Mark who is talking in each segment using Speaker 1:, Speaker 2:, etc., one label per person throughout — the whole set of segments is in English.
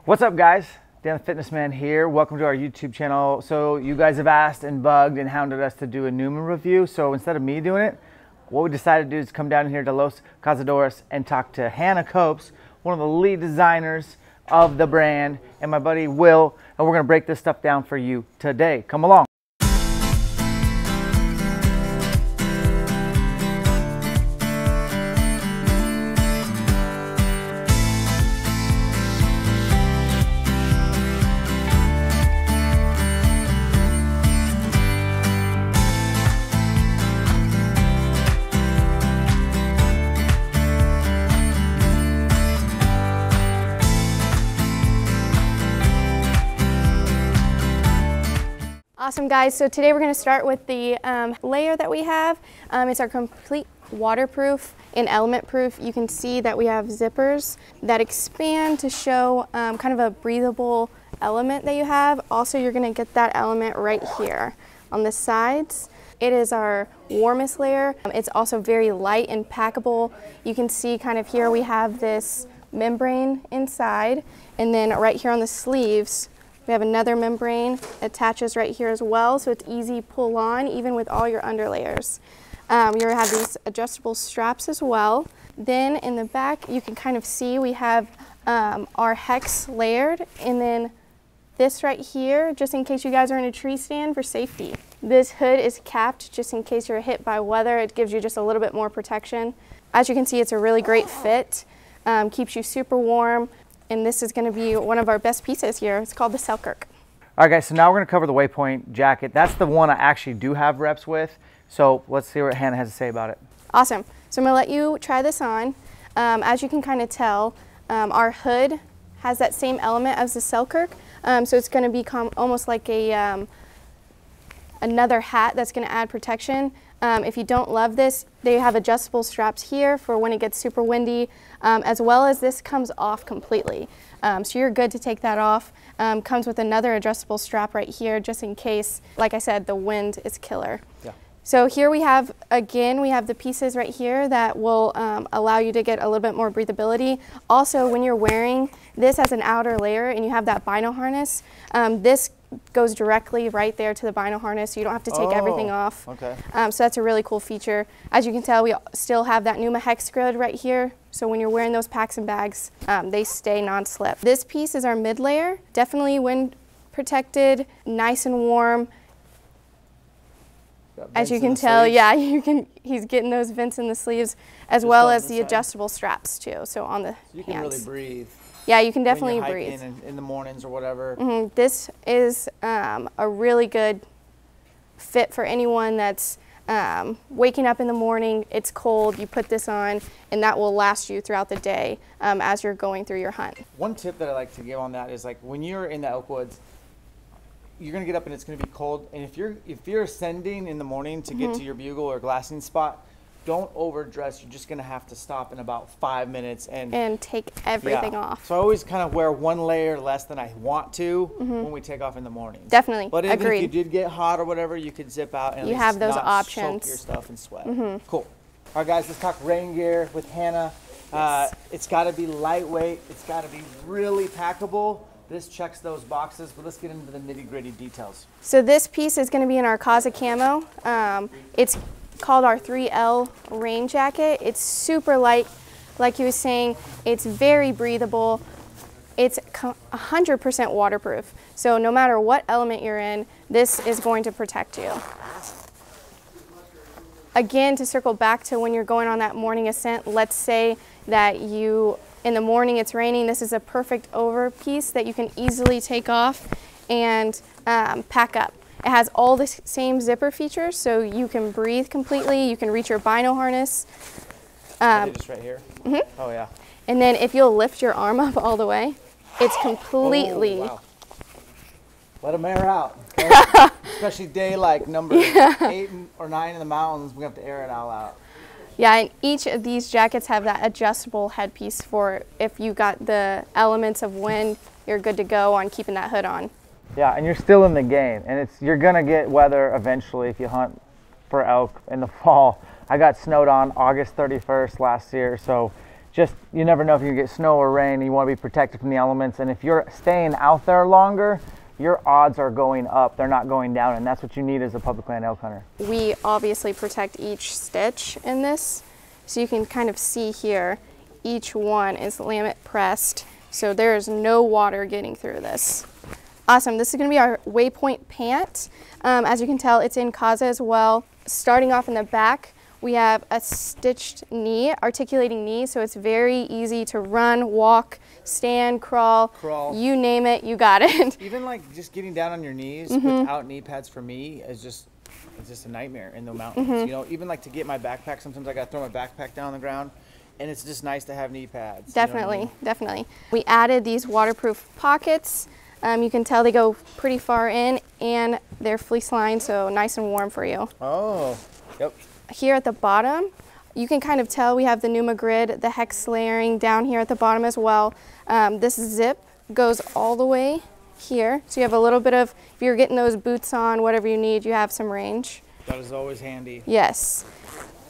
Speaker 1: What's up, guys? Dan the Fitness Man here. Welcome to our YouTube channel. So you guys have asked and bugged and hounded us to do a Pnuma review. So instead of me doing it, what we decided to do is come down here to Los Cazadores and talk to Hannah Copes, one of the lead designers of the brand, and my buddy Will, and we're gonna break this stuff down for you today. Come along.
Speaker 2: Awesome, guys. So today we're going to start with the layer that we have. It's our complete waterproof and element proof. You can see that we have zippers that expand to show kind of a breathable element that you have. Also, you're going to get that element right here on the sides. It is our warmest layer. It's also very light and packable. You can see kind of here we have this membrane inside, and then right here on the sleeves we have another membrane attaches right here as well, so it's easy pull on even with all your underlayers. You're gonna have these adjustable straps as well. Then in the back you can kind of see we have our hex layered, and then this right here just in case you guys are in a tree stand for safety. This hood is capped just in case you're hit by weather. It gives you just a little bit more protection. As you can see, it's a really great fit, keeps you super warm. And this is going to be one of our best pieces here. It's called the Selkirk.
Speaker 1: All right, guys, so now we're going to cover the Waypoint Jacket. That's the one I actually do have reps with. So let's see what Hannah has to say about it.
Speaker 2: Awesome. So I'm going to let you try this on. As you can kind of tell, our hood has that same element as the Selkirk. So it's going to become almost like a another hat that's going to add protection. If you don't love this, they have adjustable straps here for when it gets super windy, as well as this comes off completely. So you're good to take that off. Comes with another adjustable strap right here just in case, like I said, the wind is killer. Yeah. So here we have, again, we have the pieces right here that will allow you to get a little bit more breathability. Also, when you're wearing this as an outer layer and you have that bino harness, this goes directly right there to the bino harness, so you don't have to take everything off. Okay. So that's a really cool feature. As you can tell, we still have that Pnuma hex grid right here, so when you're wearing those packs and bags, they stay non-slip. This piece is our mid layer, definitely wind protected, nice and warm. As you can tell, yeah, he's getting those vents in the sleeves, as well as the adjustable straps too, so on the hands.
Speaker 1: You can really breathe.
Speaker 2: Yeah, you can definitely
Speaker 1: when you're
Speaker 2: breathe.
Speaker 1: In the mornings or whatever.
Speaker 2: This is a really good fit for anyone that's waking up in the morning, it's cold, you put this on, and that will last you throughout the day as you're going through your hunt.
Speaker 1: One tip that I like to give on that is, like, when you're in the elk woods, you're gonna get up and it's gonna be cold, and if you're ascending in the morning to get to your bugle or glassing spot, don't overdress. You're just gonna have to stop in about 5 minutes and
Speaker 2: take everything off.
Speaker 1: So I always kind of wear one layer less than I want to when we take off in the morning.
Speaker 2: Definitely.
Speaker 1: But even if you did get hot or whatever, you could zip out and
Speaker 2: you have those options.
Speaker 1: Soak your stuff in sweat. Cool. All right, guys, let's talk rain gear with Hannah. It's got to be lightweight. It's got to be really packable. This checks those boxes, but let's get into the nitty-gritty details.
Speaker 2: So this piece is going to be in our Kaza camo. It's called our 3L rain jacket. It's super light, like he was saying. It's very breathable. It's 100% waterproof. So no matter what element you're in, this is going to protect you. Again, to circle back to when you're going on that morning ascent, let's say that in the morning it's raining, this is a perfect over piece that you can easily take off and pack up. It has all the same zipper features, so you can breathe completely. You can reach your bino harness.
Speaker 1: Just right here? Oh, yeah.
Speaker 2: And then if you'll lift your arm up all the way, it's completely...
Speaker 1: Oh, wow. Let them air out. Okay? Especially day like number 8 or 9 in the mountains, we have to air it all out.
Speaker 2: Yeah, and each of these jackets have that adjustable headpiece for if you got the elements of wind, you're good to go on keeping that hood on.
Speaker 1: Yeah, and you're still in the game, and you're gonna get weather eventually if you hunt for elk in the fall. I got snowed on August 31st last year, so just, you never know if you're gonna get snow or rain. You want to be protected from the elements, and if you're staying out there longer, your odds are going up, they're not going down, and that's what you need as a public land elk hunter.
Speaker 2: We obviously protect each stitch in this, so you can kind of see here, each one is laminate pressed, so there's no water getting through this. Awesome, this is gonna be our Waypoint pant. As you can tell, it's in Kaza as well. Starting off in the back, we have a stitched knee, articulating knee, so it's very easy to run, walk, stand, crawl, you name it, you got it.
Speaker 1: Even like just getting down on your knees without knee pads for me is just, it's just a nightmare in the mountains. You know, even like to get my backpack, sometimes I gotta throw my backpack down on the ground, and it's just nice to have knee pads.
Speaker 2: Definitely,
Speaker 1: you know what I mean?
Speaker 2: definitely. We added these waterproof pockets. You can tell they go pretty far in, and they're fleece lined, so nice and warm for you.
Speaker 1: Oh, yep.
Speaker 2: Here at the bottom, you can kind of tell we have the Pnuma grid, the hex layering down here at the bottom as well. This zip goes all the way here, so you have a little bit of, if you're getting those boots on, whatever you need, you have some range.
Speaker 1: That is always handy.
Speaker 2: Yes.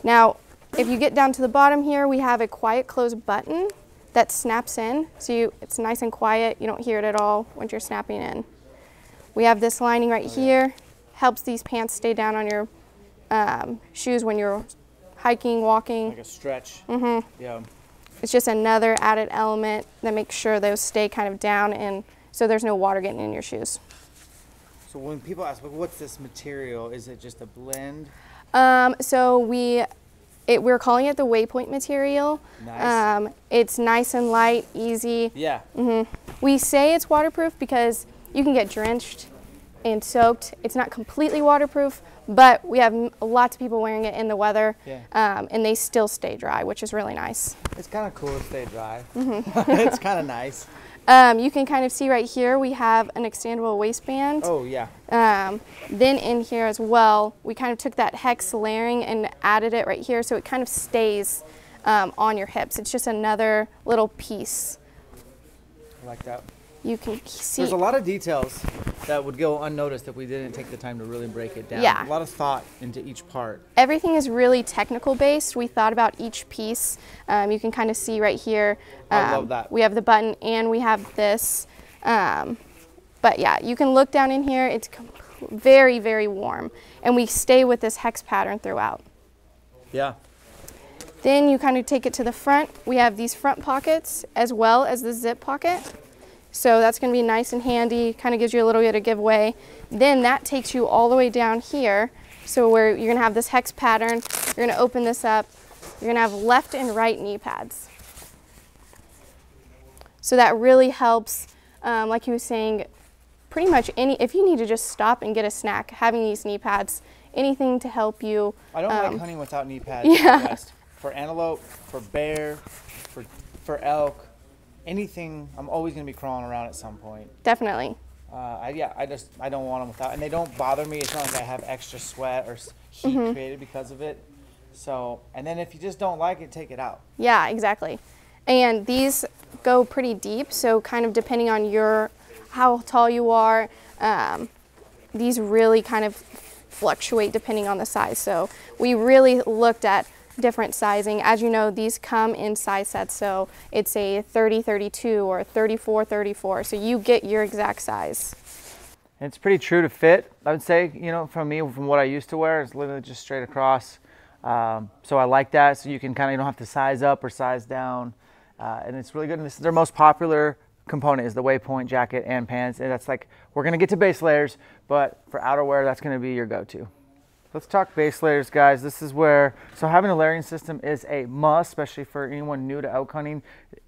Speaker 2: Now, if you get down to the bottom here, we have a quiet close button that snaps in, so it's nice and quiet. You don't hear it at all when you're snapping in. We have this lining right here, helps these pants stay down on your shoes when you're hiking, walking.
Speaker 1: Like a stretch. Yeah.
Speaker 2: It's just another added element that makes sure those stay kind of down, and so there's no water getting in your shoes.
Speaker 1: So when people ask, what's this material? Is it just a blend?
Speaker 2: So we're calling it the Waypoint material.
Speaker 1: Nice.
Speaker 2: It's nice and light, easy.
Speaker 1: Yeah.
Speaker 2: We say it's waterproof because you can get drenched and soaked. It's not completely waterproof, but we have lots of people wearing it in the weather, and they still stay dry, which is really nice.
Speaker 1: It's kind of cool to stay dry. It's kind of nice.
Speaker 2: You can kind of see right here, we have an extendable waistband.
Speaker 1: Oh, yeah.
Speaker 2: Then in here as well, we kind of took that hex layering and added it right here, so it kind of stays on your hips. It's just another little piece.
Speaker 1: I like that.
Speaker 2: You can see.
Speaker 1: There's a lot of details that would go unnoticed if we didn't take the time to really break it down.
Speaker 2: Yeah.
Speaker 1: A lot of thought into each part.
Speaker 2: Everything is really technical based. We thought about each piece. You can kind of see right here.
Speaker 1: I love that.
Speaker 2: We have the button and we have this. But yeah, you can look down in here. It's very, very warm. And we stay with this hex pattern throughout.
Speaker 1: Yeah.
Speaker 2: Then you kind of take it to the front. We have these front pockets as well as the zip pocket. So that's going to be nice and handy, kind of gives you a little bit of giveaway. Then that takes you all the way down here. So where you're going to have this hex pattern, you're going to open this up, you're going to have left and right knee pads. So that really helps, like you were saying, pretty much if you need to just stop and get a snack, having these knee pads, anything to help you.
Speaker 1: I don't like hunting without knee pads.
Speaker 2: Yeah.
Speaker 1: For antelope, for bear, for elk. Anything, I'm always going to be crawling around at some point.
Speaker 2: Definitely.
Speaker 1: I don't want them without, and they don't bother me. It's not like I have extra sweat or heat created because of it. So, and then if you just don't like it, take it out.
Speaker 2: Yeah, exactly. And these go pretty deep, so kind of depending on how tall you are, these really kind of fluctuate depending on the size. So we really looked at different sizing. As you know, these come in size sets, so it's a 30-32 or 34-34, so you get your exact size.
Speaker 1: It's pretty true to fit, I would say, you know, from what I used to wear. It's literally just straight across. So I like that, so you can kind of, you don't have to size up or size down, and it's really good. And this is their most popular component, is the Waypoint jacket and pants, and that's like, we're going to get to base layers, but for outerwear, that's going to be your go-to. Let's talk base layers, guys. This is where, so having a layering system is a must, especially for anyone new to elk hunting.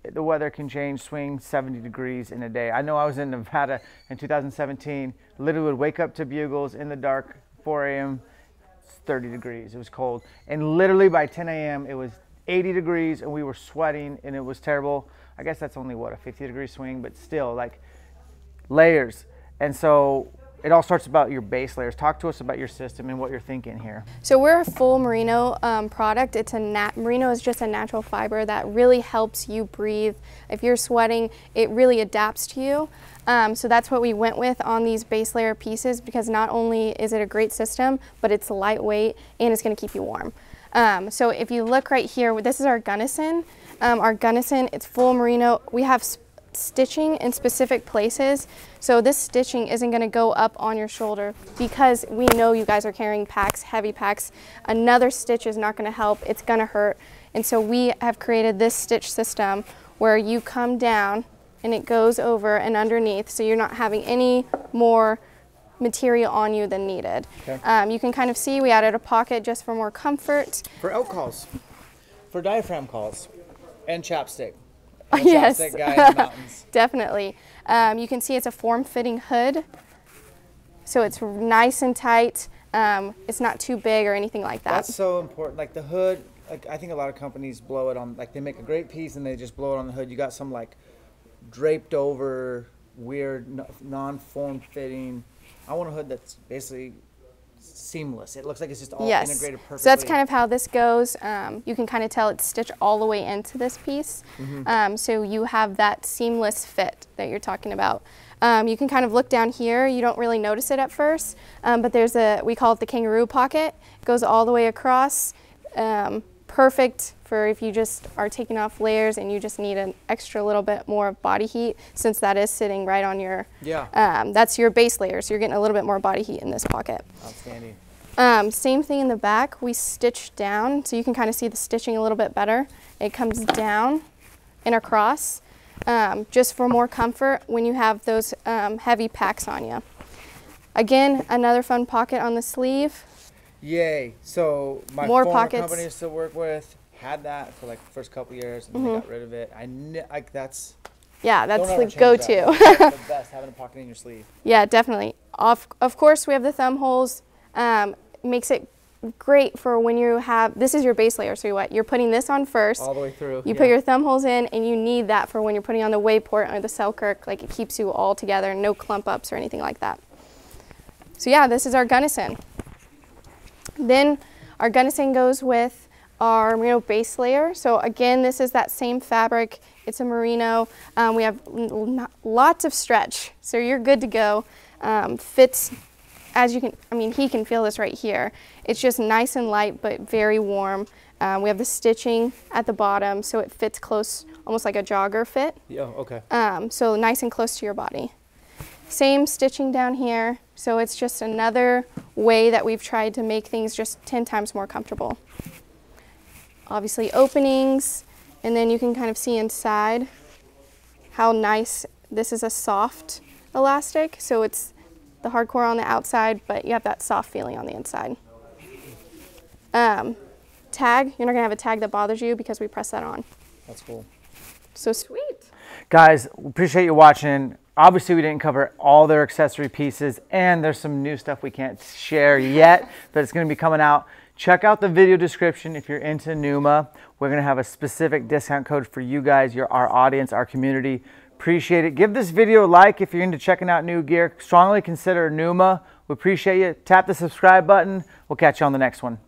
Speaker 1: The weather can change, swing 70 degrees in a day. I know I was in Nevada in 2017, literally would wake up to bugles in the dark, 4 a.m., 30 degrees, it was cold. And literally by 10 a.m. it was 80 degrees and we were sweating and it was terrible. I guess that's only what, a 50-degree swing, but still, like, layers. And so it all starts about your base layers. Talk to us about your system and what you're thinking here. So
Speaker 2: we're a full merino product. It's merino is just a natural fiber that really helps you breathe. If you're sweating, it really adapts to you. So that's what we went with on these base layer pieces, because not only is it a great system, but it's lightweight and it's going to keep you warm. So if you look right here, this is our Gunnison. Our Gunnison, it's full merino. We have stitching in specific places, so this stitching isn't going to go up on your shoulder because we know you guys are carrying packs, heavy packs. Another stitch is not going to help, it's going to hurt. And so we have created this stitch system where you come down and it goes over and underneath, so you're not having any more material on you than needed. Okay. You can kind of see we added a pocket just for more comfort.
Speaker 1: For elk calls, for diaphragm calls, and chapstick.
Speaker 2: Yes,
Speaker 1: Chapstick guy in the mountains.
Speaker 2: Definitely. You can see it's a form-fitting hood, so it's nice and tight. It's not too big or anything like that.
Speaker 1: That's so important. Like the hood, like I think a lot of companies blow it on, like they make a great piece and they just blow it on the hood. You got some like draped over, weird, non-form fitting. I want a hood that's basically seamless. It looks like it's just all integrated perfectly.
Speaker 2: So that's kind of how this goes. You can kind of tell it's stitched all the way into this piece. So you have that seamless fit that you're talking about. You can kind of look down here. You don't really notice it at first, but there's we call it the kangaroo pocket. It goes all the way across. Perfect for if you just are taking off layers and you just need an extra little bit more body heat, since that is sitting right on your, that's your base layer, so you're getting a little bit more body heat in this pocket.
Speaker 1: Outstanding.
Speaker 2: Same thing in the back. We stitch down, so you can kind of see the stitching a little bit better. It comes down and across, just for more comfort when you have those heavy packs on you. Again, another fun pocket on the sleeve.
Speaker 1: Yay. So my
Speaker 2: more
Speaker 1: former
Speaker 2: pockets.
Speaker 1: company I used to work with had that for like the first couple years, and they got rid of it. That's
Speaker 2: the go-to.
Speaker 1: The best, having a pocket in your sleeve.
Speaker 2: Yeah, definitely. Of course, we have the thumb holes. Makes it great for when you have, this is your base layer, so you're putting this on first.
Speaker 1: All the way through.
Speaker 2: You put your thumb holes in, and you need that for when you're putting on the Waypoint or the Selkirk. Like, it keeps you all together, no clump ups or anything like that. So yeah, this is our Gunnison. Then our Gunnison goes with our merino base layer. So again, this is that same fabric. It's a merino. We have lots of stretch, so you're good to go. Fits, as you can, I mean, he can feel this right here. It's just nice and light, but very warm. We have the stitching at the bottom, so it fits close, almost like a jogger fit.
Speaker 1: Yeah, okay.
Speaker 2: So nice and close to your body. Same stitching down here, so it's just another way that we've tried to make things just 10 times more comfortable. Obviously openings, and then you can kind of see inside how nice, this is a soft elastic, so it's the hardcore on the outside, but you have that soft feeling on the inside. Tag, you're not gonna have a tag that bothers you because we press that on.
Speaker 1: That's cool.
Speaker 2: So sweet.
Speaker 1: Guys, appreciate you watching. Obviously, we didn't cover all their accessory pieces, and there's some new stuff we can't share yet, but it's going to be coming out. Check out the video description if you're into Pnuma. We're going to have a specific discount code for you guys, our audience, our community. Appreciate it. Give this video a like if you're into checking out new gear. Strongly consider Pnuma. We appreciate you. Tap the subscribe button. We'll catch you on the next one.